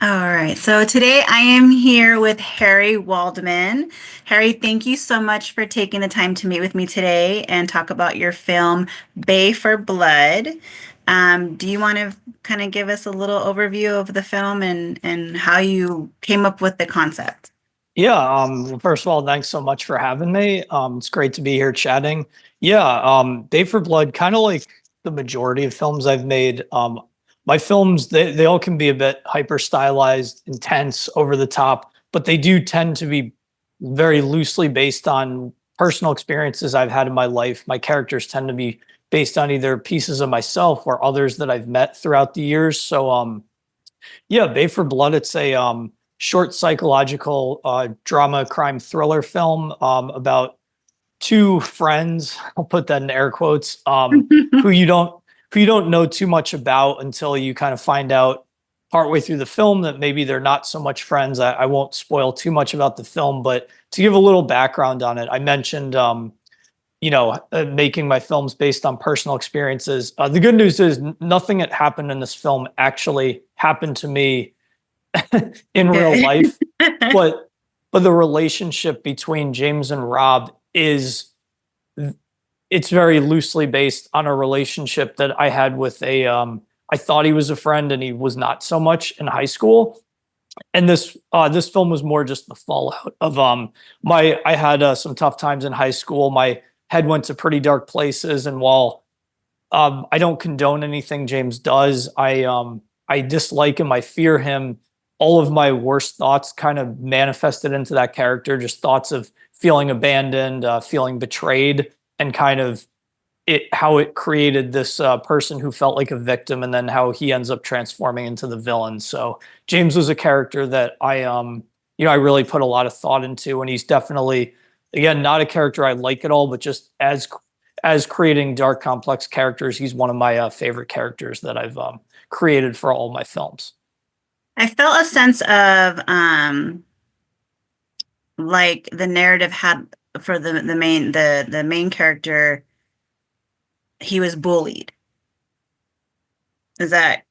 All right, so today I am here with Harry Waldman. Harry, thank you so much for taking the time to meet with me today and talk about your film, Bay for Blood. Do you want to kind of give us a little overview of the film and how you came up with the concept? Yeah, well, first of all, thanks so much for having me. It's great to be here chatting. Yeah, Day for Blood, kind of like the majority of films I've made. My films, they all can be a bit hyper stylized, intense, over the top, but they do tend to be very loosely based on personal experiences I've had in my life. My characters tend to be based on either pieces of myself or others that I've met throughout the years. So, yeah, Bay for Blood. It's a short psychological drama crime thriller film about two friends. I'll put that in air quotes. Who you don't who you don't know too much about until you kind of find out partway through the film that maybe they're not so much friends. I won't spoil too much about the film, but to give a little background on it, I mentioned making my films based on personal experiences. The good news is nothing that happened in this film actually happened to me in real Good. life, but the relationship between James and Rob is it's very loosely based on a relationship that I had with a I thought he was a friend and he was not so much in high school. And this film was more just the fallout of my I had some tough times in high school. My head went to pretty dark places, and while I don't condone anything James does, I dislike him, I fear him. All of my worst thoughts kind of manifested into that character, just thoughts of feeling abandoned, feeling betrayed, and kind of how it created this person who felt like a victim, and then how he ends up transforming into the villain. So James was a character that I really put a lot of thought into, and he's definitely, again, not a character I like at all, but just as creating dark, complex characters, he's one of my favorite characters that I've created for all my films. I felt a sense of like the narrative had for the main character, he was bullied. Is that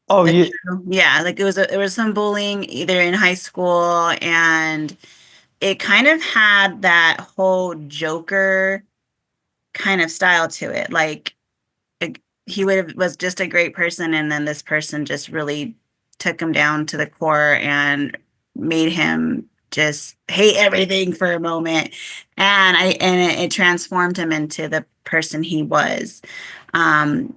Oh like yeah, true? Yeah, like it was some bullying either in high school, and it kind of had that whole Joker kind of style to it. Like he would have was just a great person, and then this person just really took him down to the core and made him just hate everything for a moment. And it transformed him into the person he was. Um,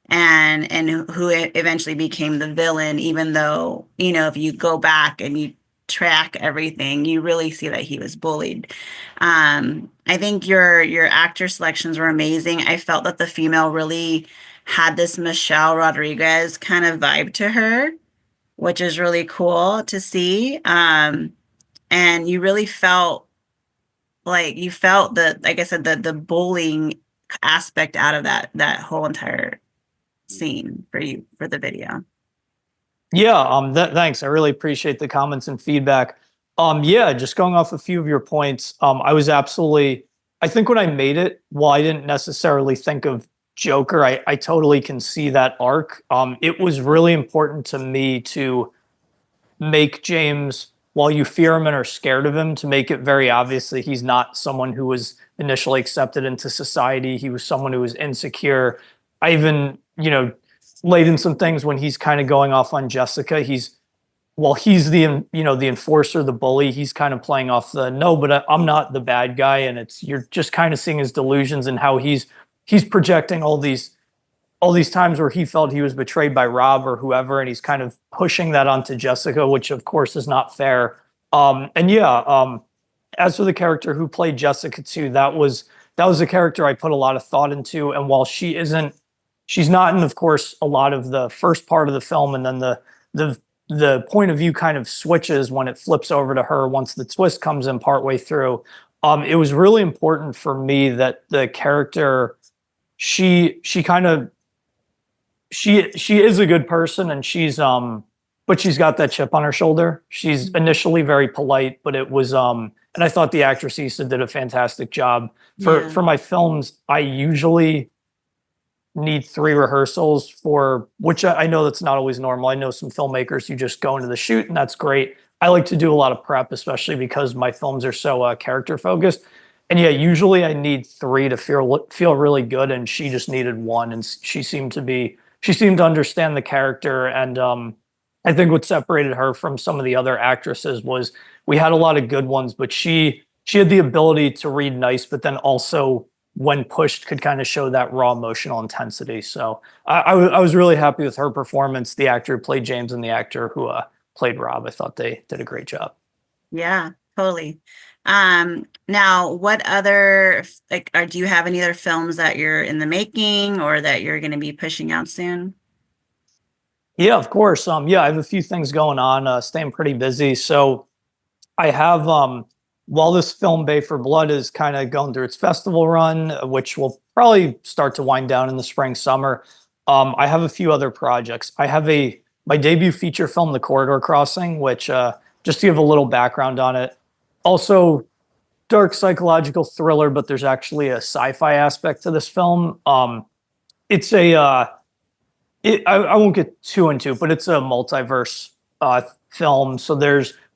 and who eventually became the villain, even though, if you go back and you track everything, you really see that he was bullied. I think your actor selections were amazing. I felt that the female really had this Michelle Rodriguez kind of vibe to her, which is really cool to see. And you really felt like you felt the, like I said, the bullying aspect out of that whole entire scene for you for the video. yeah. Thanks. I really appreciate the comments and feedback. Yeah, just going off a few of your points. I was absolutely. I think when I made it, while I didn't necessarily think of Joker, I totally can see that arc. It was really important to me to make James, while you fear him and are scared of him, to make it very obvious that he's not someone who was initially accepted into society. He was someone who was insecure. I even, laid in some things when he's kind of going off on Jessica. While he's the enforcer, the bully, he's kind of playing off the no, but I'm not the bad guy, and you're just kind of seeing his delusions and how he's projecting all these times where he felt he was betrayed by Rob or whoever, and he's kind of pushing that onto Jessica, which of course is not fair. And yeah, as for the character who played Jessica too, that was a character I put a lot of thought into. And while she's not in, of course, a lot of the first part of the film, and then the point of view kind of switches when it flips over to her once the twist comes in partway through. It was really important for me that the character she kind of she is a good person, and but she's got that chip on her shoulder. She's initially very polite, but it was and I thought the actress Issa did a fantastic job. For Yeah. my films, I usually need 3 rehearsals for, which I know that's not always normal. I know some filmmakers who just go into the shoot and that's great. I like to do a lot of prep, especially because my films are so character focused. And yeah, usually I need 3 to feel really good, and she just needed 1, and she seemed to understand the character, and I think what separated her from some of the other actresses was we had a lot of good ones, but she had the ability to read nice, but then also when pushed could kind of show that raw emotional intensity. So I was really happy with her performance, the actor who played James and the actor who played Rob. I thought they did a great job. Yeah, totally. Now what other like do you have any other films that you're in the making or that you're going to be pushing out soon? Yeah, of course. Yeah, I have a few things going on, staying pretty busy. So I have while this film Bay for Blood is kind of going through its festival run, which will probably start to wind down in the spring summer. I have a few other projects. I have a my debut feature film, The Corridor Crossing, which just to give a little background on it, also dark psychological thriller, but there's actually a sci-fi aspect to this film. It's a I won't get too into it, but it's a multiverse film. So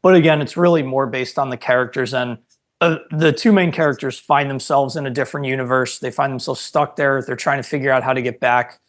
but again, it's really more based on the characters, and the 2 main characters find themselves in a different universe. They find themselves stuck there. They're trying to figure out how to get back.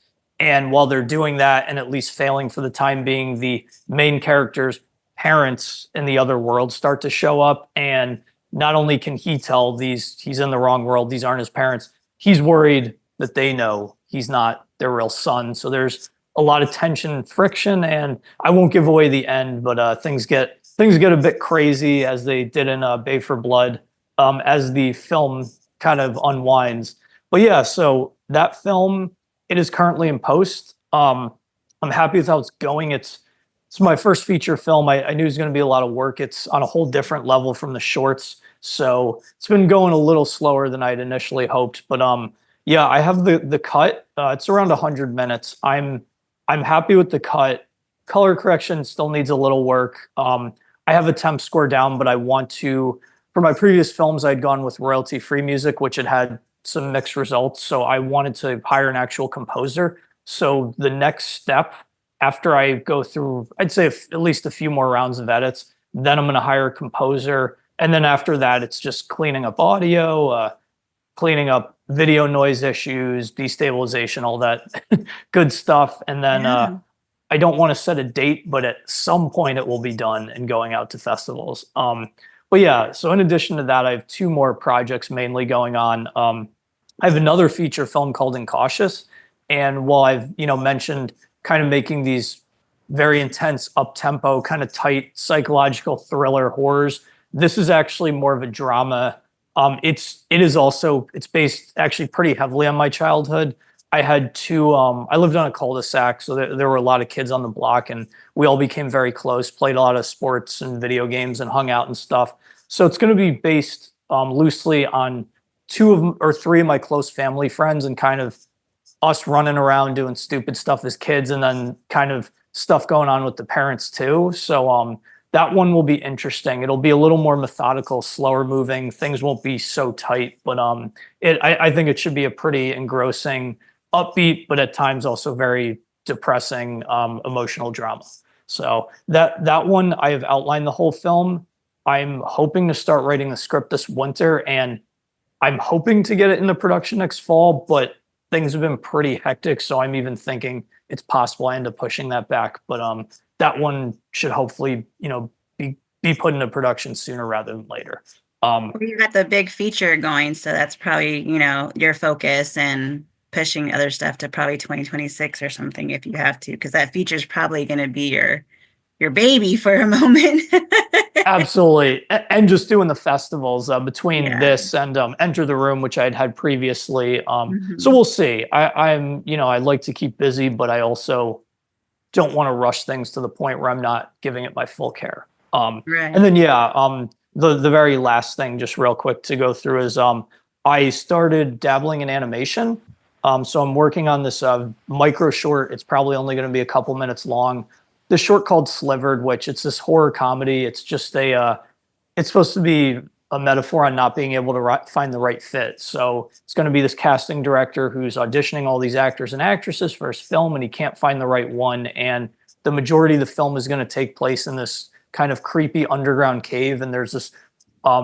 And while they're doing that, and at least failing for the time being, the main characters' parents in the other world start to show up. And not only can he tell he's in the wrong world, these aren't his parents, he's worried that they know he's not their real son. So there's a lot of tension and friction, and I won't give away the end, but things get a bit crazy as they did in Bay for Blood, as the film kind of unwinds. But yeah, so that film, it is currently in post. I'm happy with how it's going. It's my first feature film. I knew it was going to be a lot of work. It's on a whole different level from the shorts, so it's been going a little slower than I'd initially hoped. But yeah, I have the cut. It's around 100 minutes. I'm happy with the cut. Color correction still needs a little work. I have a temp score down, but I want to. For my previous films, I'd gone with royalty-free music, which had some mixed results. So I wanted to hire an actual composer. So the next step after I go through, I'd say at least a few more rounds of edits, then I'm going to hire a composer. And then after that, it's just cleaning up audio, cleaning up video noise issues, destabilization, all that good stuff. And then Yeah. I don't want to set a date, but at some point it will be done and going out to festivals. But yeah, so in addition to that, I have 2 more projects mainly going on. I have another feature film called Incautious. And while I've, mentioned kind of making these very intense up-tempo, kind of tight psychological thriller horrors, this is actually more of a drama. It's based actually pretty heavily on my childhood. I had 2, I lived on a cul-de-sac, so there were a lot of kids on the block, and we all became very close, played a lot of sports and video games and hung out and stuff. So it's going to be based loosely on 2 or 3 of my close family friends, and kind of us running around doing stupid stuff as kids, and then kind of stuff going on with the parents too. So that one will be interesting. It'll be a little more methodical, slower moving. Things won't be so tight, but I think it should be a pretty engrossing, upbeat, but at times also very depressing, emotional drama. So that one, I have outlined the whole film. I'm hoping to start writing the script this winter, and I'm hoping to get it into production next fall, but things have been pretty hectic, so I'm even thinking it's possible I end up pushing that back. But that one should hopefully, be put into production sooner rather than later. Well, you got the big feature going, so that's probably, your focus and pushing other stuff to probably 2026 or something if you have to, because that feature is probably going to be your baby for a moment. Absolutely, and just doing the festivals between Yeah. this and Enter the Room, which I'd had previously. So Mhm. we'll see. I like to keep busy, but I also don't want to rush things to the point where I'm not giving it my full care. And Right. then yeah, the very last thing, just real quick to go through is I started dabbling in animation. So I'm working on this micro short. It's probably only going to be a couple minutes long. This short called Slivered, which it's this horror comedy. It's just it's supposed to be a metaphor on not being able to find the right fit. So it's going to be this casting director who's auditioning all these actors and actresses for his film, and he can't find the right one. And the majority of the film is going to take place in this kind of creepy underground cave, and there's this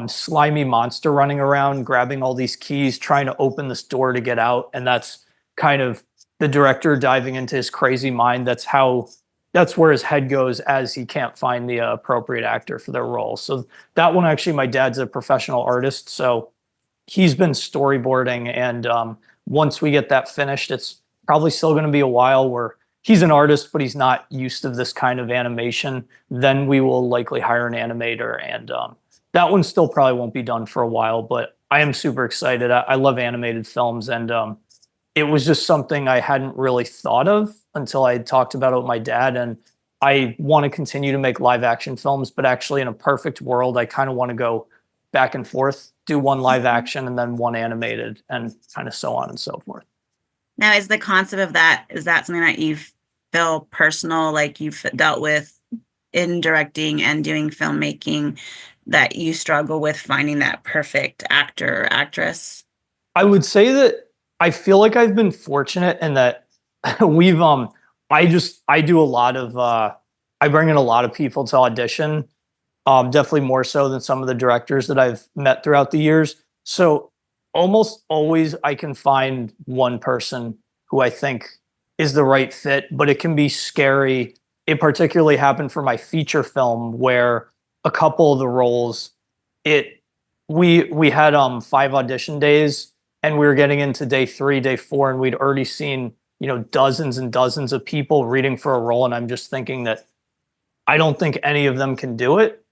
slimy monster running around, grabbing all these keys, trying to open this door to get out. And that's kind of the director diving into his crazy mind. That's where his head goes as he can't find the appropriate actor for their role. So that one, actually, my dad's a professional artist, so he's been storyboarding. And once we get that finished, it's probably still going to be a while where he's an artist, but he's not used to this kind of animation. Then we will likely hire an animator, and that one still probably won't be done for a while. But I am super excited. I love animated films, and it was just something I hadn't really thought of until I had talked about it with my dad. And I want to continue to make live action films, but actually, in a perfect world, I kind of want to go back and forth, do one live action and then one animated, and kind of so on and so forth. Now, is the concept of that, is that something that you feel personal, like you've dealt with in directing and doing filmmaking, that you struggle with finding that perfect actor or actress? I would say that I feel like I've been fortunate in that we've I do a lot of I bring in a lot of people to audition, definitely more so than some of the directors that I've met throughout the years. So almost always I can find one person who I think is the right fit, but it can be scary. It particularly happened for my feature film where a couple of the roles, it we had 5 audition days, and we were getting into day 3, day 4, and we'd already seen, dozens and dozens of people reading for a role. And I'm just thinking that I don't think any of them can do it.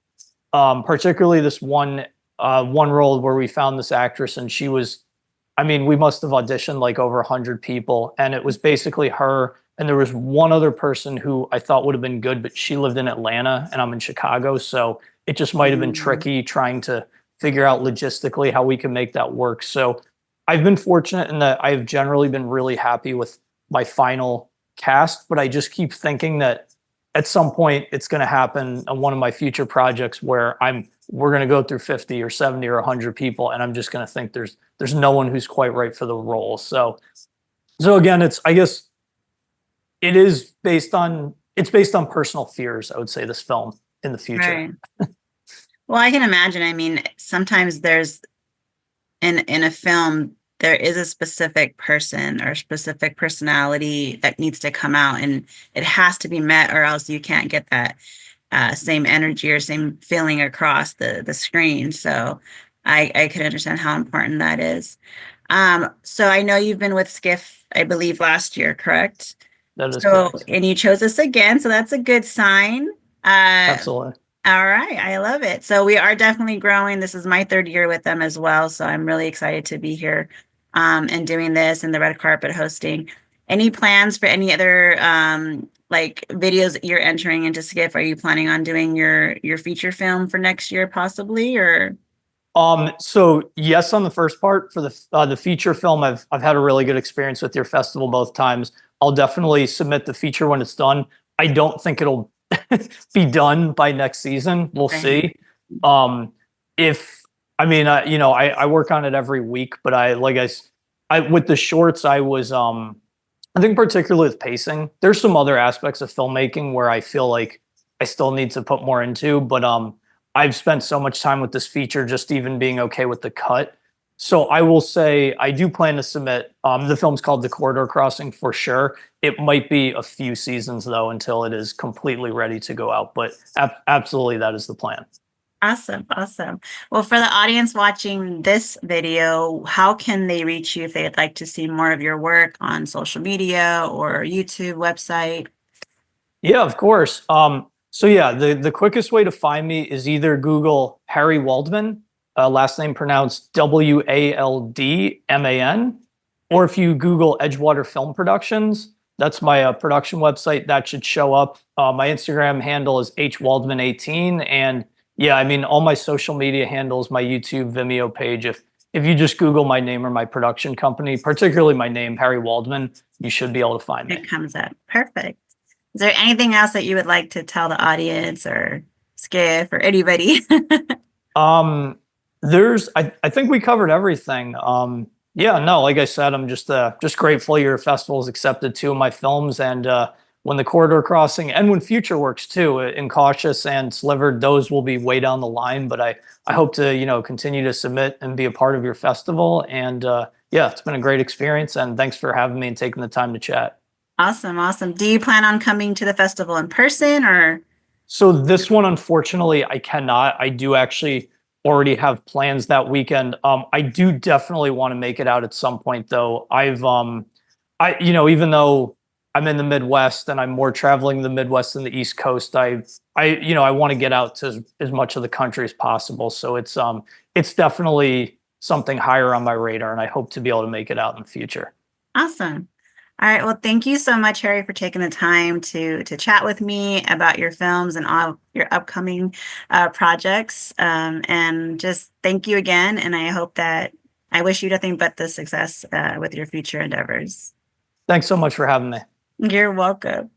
Particularly this one role where we found this actress, and she was, I mean, we must have auditioned like over 100 people, and it was basically her. And there was one other person who I thought would have been good, but she lived in Atlanta and I'm in Chicago. So it just might have been tricky trying to figure out logistically how we can make that work. So I've been fortunate in that I've generally been really happy with my final cast, but I just keep thinking that at some point it's going to happen on one of my future projects where we're going to go through 50 or 70 or 100 people, and I'm just going to think there's no one who's quite right for the role. So again, I guess it's based on personal fears, I would say, this film in the future. Right. Well, I can imagine. I mean, sometimes there's in a film, there is a specific person or specific personality that needs to come out, and it has to be met, or else you can't get that same energy or same feeling across the screen. So I can understand how important that is. So I know you've been with SCIFF, I believe, last year, correct? That is So, correct. and you chose us again, so that's a good sign. Absolutely. All right, I love it. So we are definitely growing. This is my 3rd year with them as well, so I'm really excited to be here and doing this and the red carpet hosting. Any plans for any other like videos that you're entering into SCIFF? Are you planning on doing your feature film for next year, possibly, or? So yes, on the first part for the feature film, I've had a really good experience with your festival both times. I'll definitely submit the feature when it's done. I don't think it'll be done by next season. We'll see. If I mean, I work on it every week, but I with the shorts, I was I think particularly with pacing. There's some other aspects of filmmaking where I feel like I still need to put more into, but I've spent so much time with this feature, just even being okay with the cut. So I will say I do plan to submit. The film's called The Corridor Crossing for sure. It might be a few seasons though until it is completely ready to go out, but absolutely that is the plan. Awesome, awesome. Well, for the audience watching this video, how can they reach you if they'd like to see more of your work on social media or YouTube website? Yeah, of course. So yeah, the quickest way to find me is either Google Harry Waldman, last name pronounced Waldman, or if you Google Edgewater Film Productions, that's my production website. That should show up. My Instagram handle is hwaldman18, and yeah, I mean all my social media handles, my YouTube, Vimeo page. If you just Google my name or my production company, particularly my name, Harry Waldman, you should be able to find me. It comes up. Perfect. Is there anything else that you would like to tell the audience or SCIFF or anybody? I think we covered everything. Yeah, no, like I said, I'm just grateful your festival's accepted two of my films, and when the Corridor Crossing and when Future Works too, Incautious and Slivered, those will be way down the line. But I hope to continue to submit and be a part of your festival. And yeah, it's been a great experience, and thanks for having me and taking the time to chat. Awesome, awesome. Do you plan on coming to the festival in person or? So this one, unfortunately, I cannot. I do actually already have plans that weekend. I do definitely want to make it out at some point, though. Even though I'm in the Midwest and I'm more traveling the Midwest than the East Coast, I want to get out to as much of the country as possible. So it's definitely something higher on my radar, and I hope to be able to make it out in the future. Awesome. All right. Well, thank you so much, Harry, for taking the time to chat with me about your films and all your upcoming projects. And just thank you again. And I wish you nothing but the success with your future endeavors. Thanks so much for having me. You're welcome.